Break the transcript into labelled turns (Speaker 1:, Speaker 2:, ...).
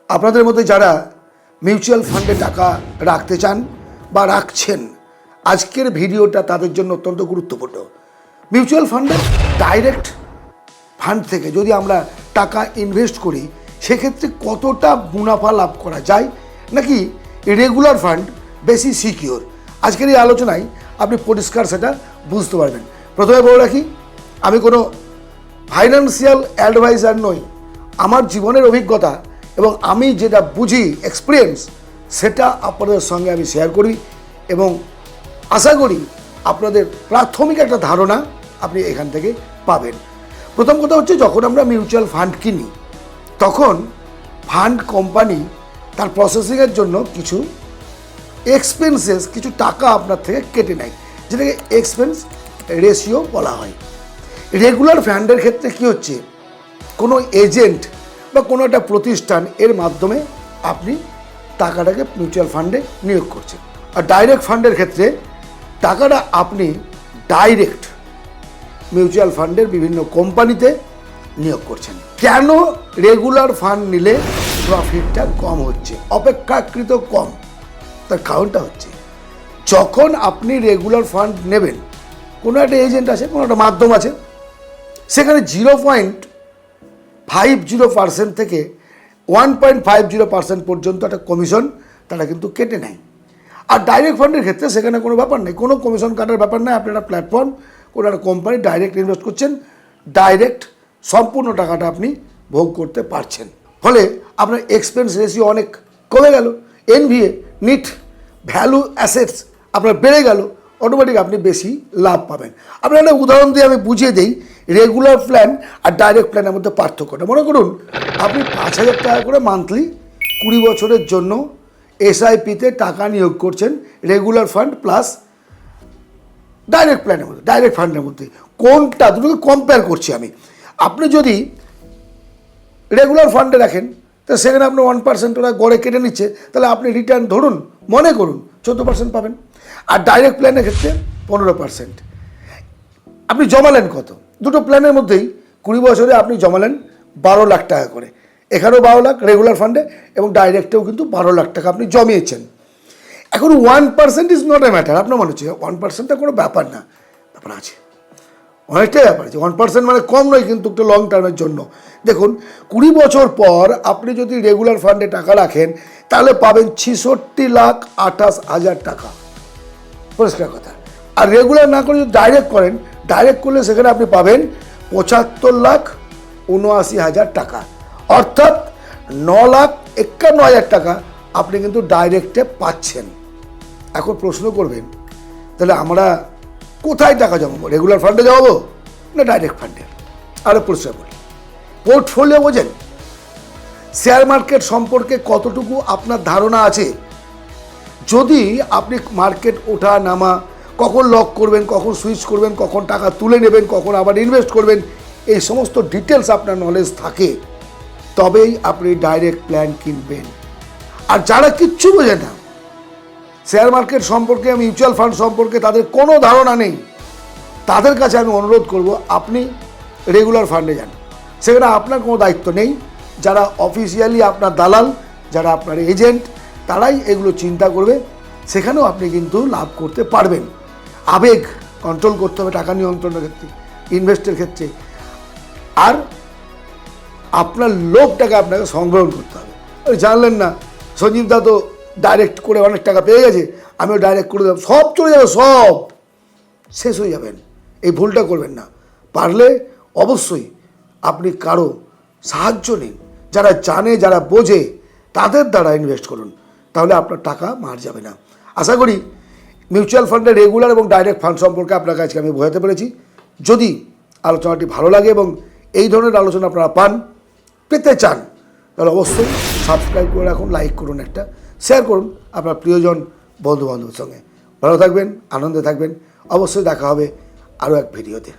Speaker 1: আপনাদের মধ্যে যারা মিউচুয়াল ফান্ডে টাকা রাখতে চান বা রাখছেন, আজকের ভিডিওটা তাদের জন্য অত্যন্ত গুরুত্বপূর্ণ। মিউচুয়াল ফান্ডে ডাইরেক্ট ফান্ড থেকে যদি আমরা টাকা ইনভেস্ট করি, সেক্ষেত্রে কতটা মুনাফা লাভ করা যায়, নাকি রেগুলার ফান্ড বেশি সিকিওর, আজকের এই আলোচনায় আপনি পরিষ্কার সেটা বুঝতে পারবেন। প্রথমে বলে রাখি, আমি কোনো ফাইন্যান্সিয়াল অ্যাডভাইজার নই। আমার জীবনের অভিজ্ঞতা এবং আমি যেটা বুঝি, এক্সপিরিয়েন্স, সেটা আপনাদের সঙ্গে আমি শেয়ার করি এবং আশা করি আপনাদের প্রাথমিক একটা ধারণা আপনি এখান থেকে পাবেন। প্রথম কথা হচ্ছে, যখন আমরা মিউচুয়াল ফান্ড কিনি, তখন ফান্ড কোম্পানি তার প্রসেসিংয়ের জন্য কিছু এক্সপেন্সেস, কিছু টাকা আপনার থেকে কেটে নেয়, যেটাকে এক্সপেন্স রেশিও বলা হয়। রেগুলার ফান্ডের ক্ষেত্রে কি হচ্ছে, কোনো এজেন্ট বা কোনো একটা প্রতিষ্ঠান এর মাধ্যমে আপনি টাকাটাকে মিউচুয়াল ফান্ডে নিয়োগ করছেন। আর ডাইরেক্ট ফান্ডের ক্ষেত্রে টাকাটা আপনি ডাইরেক্ট মিউচুয়াল ফান্ডের বিভিন্ন কোম্পানিতে নিয়োগ করছেন। কেন রেগুলার ফান্ড নিলে প্রফিটটা কম হচ্ছে, অপেক্ষাকৃত কম? তার কারণটা হচ্ছে, যখন আপনি রেগুলার ফান্ড নেবেন, কোনো একটা এজেন্ট আছে, কোনো একটা মাধ্যম আছে, সেখানে 0.50% থেকে 1.50% পর্যন্ত একটা কমিশন তারা কিন্তু কেটে নেয়। আর ডাইরেক্ট ফান্ডের ক্ষেত্রে সেখানে কোনো ব্যাপার নেই, কোনো কমিশন কাটার ব্যাপার নেই। আপনি একটা প্ল্যাটফর্ম, কোনো একটা কোম্পানি ডাইরেক্ট ইনভেস্ট করছেন, ডাইরেক্ট সম্পূর্ণ টাকাটা আপনি ভোগ করতে পারছেন। ফলে আপনার এক্সপেন্স রেশিও অনেক কমে গেল, এনভিএ, নিট ভ্যালু অ্যাসেটস আপনার বেড়ে গেল, অটোমেটিক আপনি বেশি লাভ পাবেন। আপনার একটা উদাহরণ দিয়ে আমি বুঝিয়ে দিই রেগুলার প্ল্যান আর ডাইরেক্ট প্ল্যানের মধ্যে পার্থক্যটা। মনে করুন আপনি 5,000 টাকা করে মান্থলি 20 বছরের জন্য এসআইপিতে টাকা নিয়োগ করছেন, রেগুলার ফান্ড প্লাস ডাইরেক্ট প্ল্যানের মধ্যে, ডাইরেক্ট ফান্ডের মধ্যে। কোনটা, দুটোকে কম্পেয়ার করছি আমি। আপনি যদি রেগুলার ফান্ডে রাখেন, তো সেখানে আপনি 1% ওরা গড়ে কেটে নিচ্ছে, তাহলে আপনি রিটার্ন ধরুন, মনে করুন 14% পাবেন। আর ডাইরেক্ট প্ল্যানের ক্ষেত্রে 15%। আপনি জমালেন কত? দুটো প্ল্যানের মধ্যেই 20 বছরে আপনি জমালেন 12 লাখ টাকা করে। এখানেও 12 লাখ রেগুলার ফান্ডে, এবং ডাইরেক্টেও কিন্তু 12 লাখ টাকা আপনি জমিয়েছেন। এখন 1% ইজ নট এ ম্যাটার। আপনার মনে হচ্ছে 1%টা কোনো ব্যাপার না, ব্যাপার আছে, অনেকটাই ব্যাপার আছে। 1% মানে কম নয় কিন্তু একটা লং টার্মের জন্য। দেখুন, 20 বছর পর আপনি যদি রেগুলার ফান্ডে টাকা রাখেন, তাহলে পাবেন 66,28,000 টাকা, পরিষ্কার কথা। আর রেগুলার না করে যদি ডাইরেক্ট করেন, ডাইরেক্ট করলে সেখানে আপনি পাবেন 75,79,000 টাকা, অর্থাৎ 9,51,000 টাকা আপনি কিন্তু ডাইরেক্টে পাচ্ছেন। এখন প্রশ্ন করবেন, তাহলে আমরা কোথায় টাকা জমাবো? রেগুলার ফান্ডে জমাবো না ডাইরেক্ট ফান্ডে? আরও পরিষ্কার বলি, পোর্টফোলিও বোঝেন? শেয়ার মার্কেট সম্পর্কে কতটুকু আপনার ধারণা আছে? যদি আপনি মার্কেট ওঠা নামা, কখন লক করবেন, কখন সুইচ করবেন, কখন টাকা তুলে নেবেন, কখন আবার ইনভেস্ট করবেন, এই সমস্ত ডিটেলস আপনার নলেজ থাকে, তবেই আপনি ডাইরেক্ট প্ল্যান কিনবেন। আর যারা কিচ্ছু বোঝে না, শেয়ার মার্কেট সম্পর্কে, মিউচুয়াল ফান্ড সম্পর্কে তাদের কোনো ধারণা নেই, তাদের কাছে আমি অনুরোধ করব, আপনি রেগুলার ফান্ডে যান। সেখানে আপনার কোনো দায়িত্ব নেই। যারা অফিসিয়ালি আপনার দালাল, যারা আপনার এজেন্ট, তারাই এগুলো চিন্তা করবে। সেখানেও আপনি কিন্তু লাভ করতে পারবেন। আবেগ কন্ট্রোল করতে হবে টাকা নিয়ন্ত্রণের ক্ষেত্রে, ইনভেস্টের ক্ষেত্রে। আর আপনার লোভটাকে আপনাকে সংগ্রহণ করতে হবে। জানলেন না সঞ্জীব দা তো ডাইরেক্ট করে অনেক টাকা পেয়ে গেছে, আমিও ডাইরেক্ট করে দেবো, সব চলে যাবে, সব শেষ হয়ে যাবেন। এই ভুলটা করবেন না। পারলে অবশ্যই আপনি কারো সাহায্য নিন, যারা জানে, যারা বোঝে, তাদের দ্বারা ইনভেস্ট করুন, তাহলে আপনার টাকা মার যাবে না। আশা করি মিউচুয়াল ফান্ডের রেগুলার এবং ডাইরেক্ট ফান্ড সম্পর্কে আপনার কাছে আমি বোঝাতে পেরেছি। যদি আলোচনাটি ভালো লাগে এবং এই ধরনের আলোচনা আপনারা পেতে চান, তাহলে অবশ্যই সাবস্ক্রাইব করে রাখুন, লাইক করুন, একটা শেয়ার করুন আপনার প্রিয়জন, বন্ধুবান্ধবের সঙ্গে। ভালো থাকবেন, আনন্দে থাকবেন। অবশ্যই দেখা হবে আরও এক ভিডিওতে।